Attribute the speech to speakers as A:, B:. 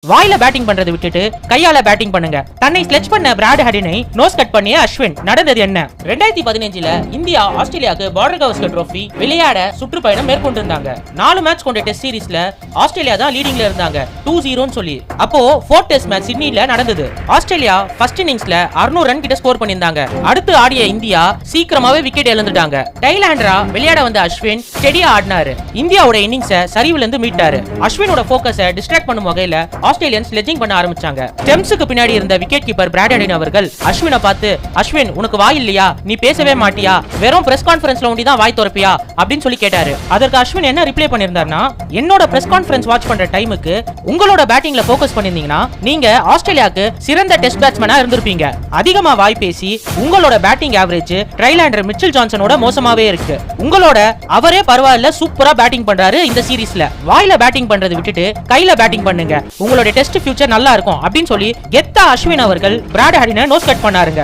A: வாயில பேட்டிங் பண்றதை விட்டுட்டு கையால பேட்டிங் பண்ணுங்க. தன்னை ஸ்லெட்ச் பண்ண பிராட் ஹாடினை நோஸ் கட் பண்ணிய அஸ்வின். நடந்தது என்ன? 2015ல இந்தியா ஆஸ்திரேலியாவுக்கு பார்டர் கவாஸ்கர் ட்ரோஃபி விளையாட சுற்றுப்பயணம் மேற்கொண்டிருந்தாங்க. 4 மேட்ச் கொண்ட டெஸ்ட் சீரிஸ்ல ஆஸ்திரேலியா தான் லீடிங்ல இருந்தாங்க 2-0 சொல்லி. அப்போ 4th டெஸ்ட் மேட்ச் சிட்னில நடந்தது. ஆஸ்திரேலியா ஃபர்ஸ்ட் இன்னிங்ஸ்ல 600 ரன் கிட்ட ஸ்கோர் பண்ணிருந்தாங்க. அடுத்து ஆடிய இந்தியா சீக்கிரமாவே விக்கெட் இழந்துட்டாங்க. டைலாண்டரா விளையாட வந்த அஸ்வின் ஸ்டெடியா ஆடினாரு. இந்தியாவோட இன்னிங்ஸை சரிவுல இருந்து மீட்டாரு. அஸ்வினோட போக்கஸை டிஸ்ட்ராக்ட் பண்ணும் வகையில ஆஸ்திரேலியன்ஸ் ஸ்லெட்ஜிங் பண்ண ஆரம்பிச்சாங்க. ஸ்டெம்ஸுக்கு பின்னாடி இருந்த விக்கெட் கீப்பர் பிராட் ஹாடின் அவர்கள் அஸ்வினை பார்த்து, அஸ்வின் உனக்கு வாய் இல்லையா, நீ பேசவே மாட்டியா, வெறும் பிரஸ் கான்ஃபரன்ஸ்ல ஒண்டி தான் வாய் திறப்பியா அப்படின்னு சொல்லி கேட்டாரு. அதற்கு அஸ்வின் என்ன ரிப்ளை பண்ணிருந்தாருன்னா, என்னோட பிரஸ் கான்ஃபரன்ஸ் வாட்ச் பண்ற டைமுக்கு உங்களோட பேட்டிங்ல போக்கஸ் பண்ணிருந்தீங்கன்னா நீங்க ஆஸ்திரேலியாவுக்கு சிறந்த டெஸ்ட் பேட்ஸ்மேனா இருந்திருப்பீங்க. அதிகமா வாய் பேசி உங்களோட பேட்டிங் ஆவரேஜ் ட்ரைலாண்டர் மிச்சல் ஜான்சனோட மோசமாவே இருக்கு. உங்களோட அவரே பரவாயில்ல சூப்பரா பேட்டிங் பண்றாரு இந்த சீரிஸ்ல. வாயில பேட்டிங் பண்றதை விட்டுட்டு கையில பேட்டிங் பண்ணுங்க, உங்களோட டெஸ்ட் ஃபியூச்சர் நல்லா இருக்கும் அப்படின்னு சொல்லி கெத்தா அஸ்வின் அவர்கள் பிராட் ஹாடினை நோஸ் கட் பண்ணாருங்க.